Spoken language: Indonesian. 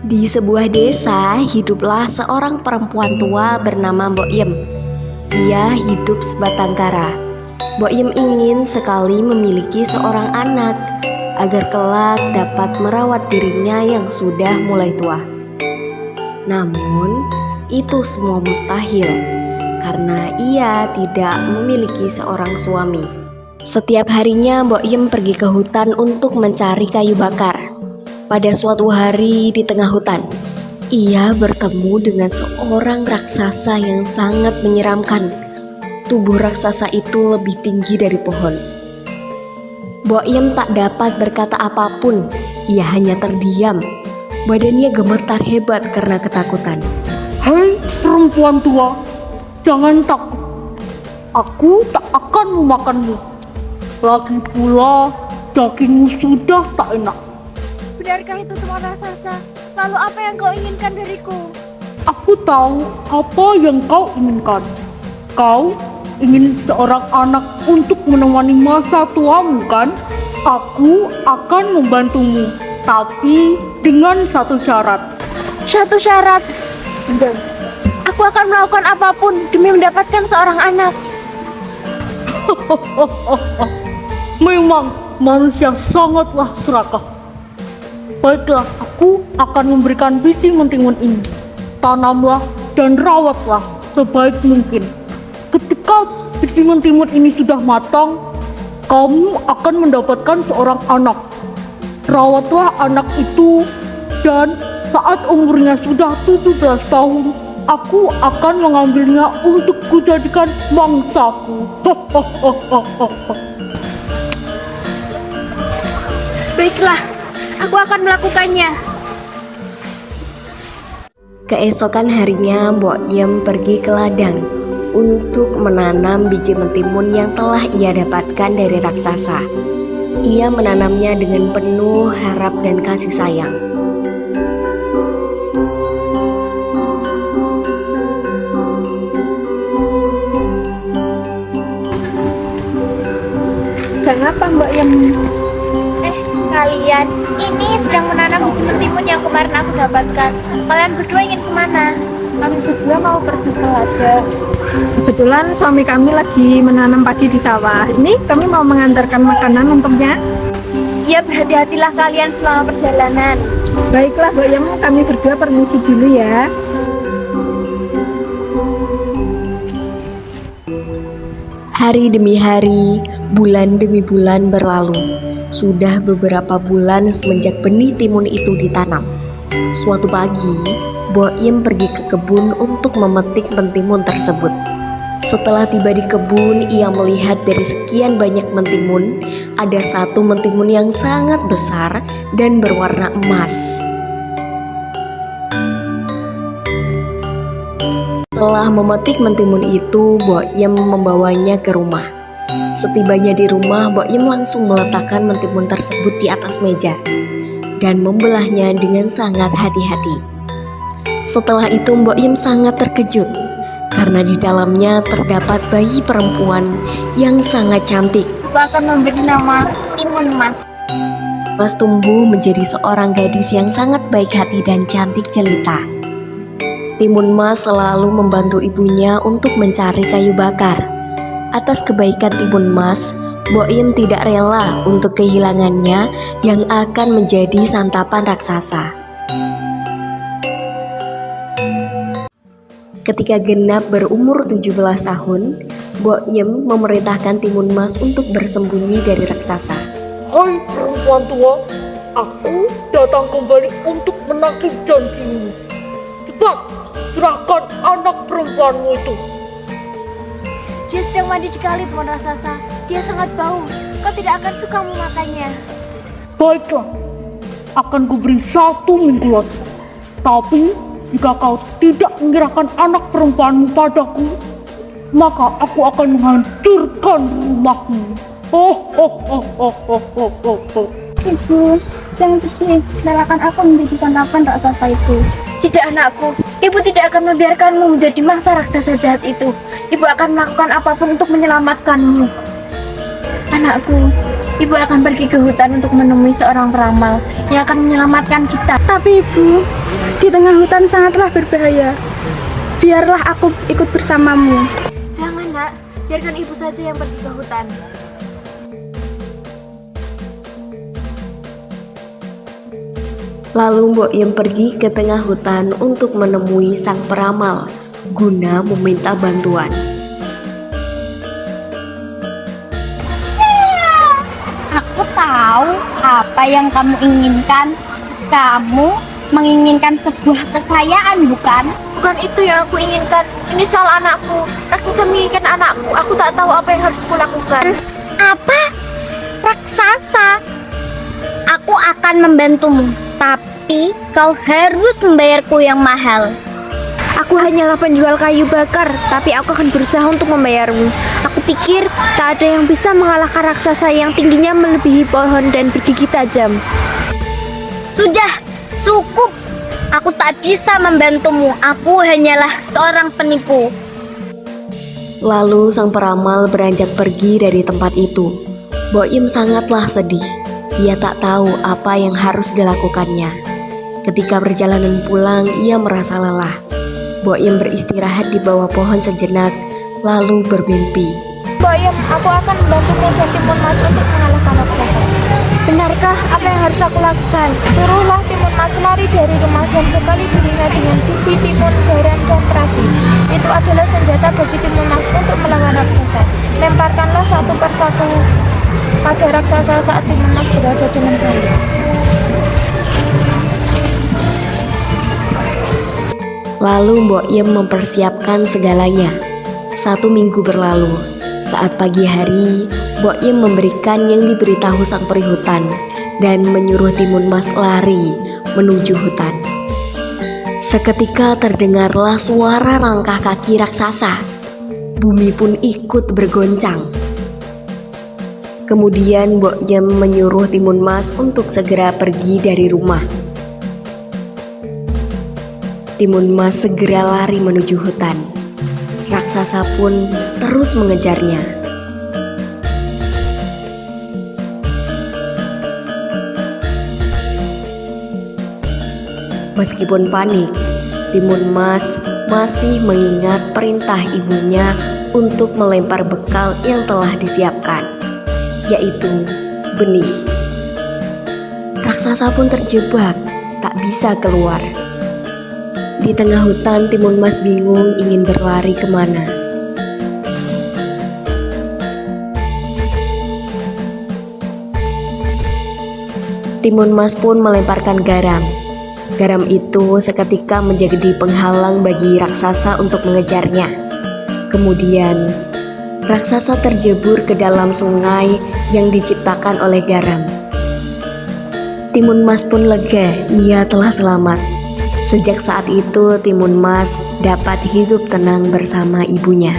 Di sebuah desa, hiduplah seorang perempuan tua bernama Mbok Yem. Ia hidup sebatang kara. Mbok Yem ingin sekali memiliki seorang anak agar kelak dapat merawat dirinya yang sudah mulai tua. Namun, itu semua mustahil karena ia tidak memiliki seorang suami. Setiap harinya Mbok Yem pergi ke hutan untuk mencari kayu bakar. Pada suatu hari di tengah hutan, ia bertemu dengan seorang raksasa yang sangat menyeramkan. Tubuh raksasa itu lebih tinggi dari pohon. Mbok Yem tak dapat berkata apapun, ia hanya terdiam. Badannya gemetar hebat karena ketakutan. Hei perempuan tua, jangan takut. Aku tak akan memakanmu. Lagi pula dagingmu sudah tak enak. Benarkah itu Tuan Raksasa? Lalu apa yang kau inginkan dariku? Aku tahu apa yang kau inginkan. Kau ingin seorang anak untuk menemani masa tuamu kan? Aku akan membantumu, tapi dengan satu syarat. Satu syarat. Aku akan melakukan apapun demi mendapatkan seorang anak. Memang manusia sangatlah serakah. Baiklah, aku akan memberikan biji mentimun ini. Tanamlah dan rawatlah sebaik mungkin. Ketika biji mentimun ini sudah matang, kamu akan mendapatkan seorang anak. Rawatlah anak itu, dan saat umurnya sudah 17 tahun, aku akan mengambilnya untuk kujadikan mangsaku. Baiklah, aku akan melakukannya. Keesokan harinya Mbok Yem pergi ke ladang untuk menanam biji mentimun yang telah ia dapatkan dari raksasa. Ia menanamnya dengan penuh harap dan kasih sayang. Sedang apa Mbak Yem? Kalian ini sedang menanam biji mentimun yang kemarin aku dapatkan. Kalian berdua ingin kemana? Kami berdua mau pergi ke ladang. Kebetulan suami kami lagi menanam padi di sawah. Ini kami mau mengantarkan makanan untuknya. Ya, berhati-hatilah kalian selama perjalanan. Baiklah Mbak Yem, kami berdua permisi dulu ya. Hari demi hari, bulan demi bulan berlalu. Sudah beberapa bulan semenjak benih timun itu ditanam. Suatu pagi, Mbok Yem pergi ke kebun untuk memetik mentimun tersebut. Setelah tiba di kebun, ia melihat dari sekian banyak mentimun, ada satu mentimun yang sangat besar dan berwarna emas. Setelah memetik mentimun itu, Mbok Yem membawanya ke rumah. Setibanya di rumah, Mbok Yem langsung meletakkan mentimun tersebut di atas meja dan membelahnya dengan sangat hati-hati. Setelah itu Mbok Yem sangat terkejut karena di dalamnya terdapat bayi perempuan yang sangat cantik. Aku akan memberi nama Timun Mas. Mas tumbuh menjadi seorang gadis yang sangat baik hati dan cantik jelita. Timun Mas selalu membantu ibunya untuk mencari kayu bakar. Atas kebaikan Timun Mas, Mbok Yem tidak rela untuk kehilangannya yang akan menjadi santapan raksasa. Ketika genap berumur 17 tahun, Mbok Yem memerintahkan Timun Mas untuk bersembunyi dari raksasa. Hai perempuan tua, aku datang kembali untuk menagih janjimu. Cepat, serahkan anak perempuanmu itu. Dia sedang mandi di kali, Tuan Raksasa. Dia sangat bau. Kau tidak akan suka memakannya. Baiklah, akan kuberi 1 minggu lagi. Tapi jika kau tidak menyerahkan anak perempuanmu padaku, maka aku akan menghancurkan rumahmu. Ibu, jangan sedih. Relakan aku menjadi santapan raksasa itu. Tidak, anakku. Ibu tidak akan membiarkanmu menjadi mangsa raksasa jahat itu. Ibu akan melakukan apapun untuk menyelamatkanmu. Anakku, Ibu akan pergi ke hutan untuk menemui seorang peramal yang akan menyelamatkan kita. Tapi Ibu, di tengah hutan sangatlah berbahaya. Biarlah aku ikut bersamamu. Jangan nak, biarkan ibu saja yang pergi ke hutan. Lalu Mbok Yem pergi ke tengah hutan untuk menemui sang peramal guna meminta bantuan. Aku tahu apa yang kamu inginkan. Kamu menginginkan sebuah kekayaan, bukan? Bukan itu yang aku inginkan. Ini soal anakku. Raksasa menginginkan anakku. Aku tak tahu apa yang harus kulakukan. Apa? Raksasa? Aku akan membantumu, tapi kau harus membayarku yang mahal. Aku hanyalah penjual kayu bakar, tapi aku akan berusaha untuk membayarmu. Aku pikir tak ada yang bisa mengalahkan raksasa yang tingginya melebihi pohon dan bergigi tajam. Sudah, cukup. Aku tak bisa membantumu. Aku hanyalah seorang penipu. Lalu sang peramal beranjak pergi dari tempat itu. Mbok Yem sangatlah sedih. Ia tak tahu apa yang harus dilakukannya. Ketika perjalanan pulang, ia merasa lelah. Mbok Yem beristirahat di bawah pohon sejenak, lalu bermimpi. Mbok Yem, aku akan membantumu dan Timun Mas untuk mengalahkan raksasa. Benarkah apa yang harus aku lakukan? Suruhlah Timun Mas lari dari rumah dan bekali dirinya dengan biji timun, garam, dan terasi. Itu adalah senjata bagi Timun Mas untuk melawan raksasa. Lemparkanlah satu persatu pada raksasa saat Timun Mas berada dalam bahaya. Lalu Mbok Yem mempersiapkan segalanya. 1 minggu berlalu. Saat pagi hari, Mbok Yem memberikan yang diberitahu sang perihutan dan menyuruh Timun Mas lari menuju hutan. Seketika terdengarlah suara langkah kaki raksasa. Bumi pun ikut bergoncang. Kemudian Mbok Yem menyuruh Timun Mas untuk segera pergi dari rumah. Timun Mas segera lari menuju hutan. Raksasa pun terus mengejarnya. Meskipun panik, Timun Mas masih mengingat perintah ibunya untuk melempar bekal yang telah disiapkan, yaitu benih. Raksasa pun terjebak, tak bisa keluar. Di tengah hutan, Timun Mas bingung ingin berlari kemana. Timun Mas pun melemparkan garam. Garam itu seketika menjadi penghalang bagi raksasa untuk mengejarnya. Kemudian, raksasa terjebur ke dalam sungai yang diciptakan oleh garam. Timun Mas pun lega, ia telah selamat. Sejak saat itu, Timun Mas dapat hidup tenang bersama ibunya.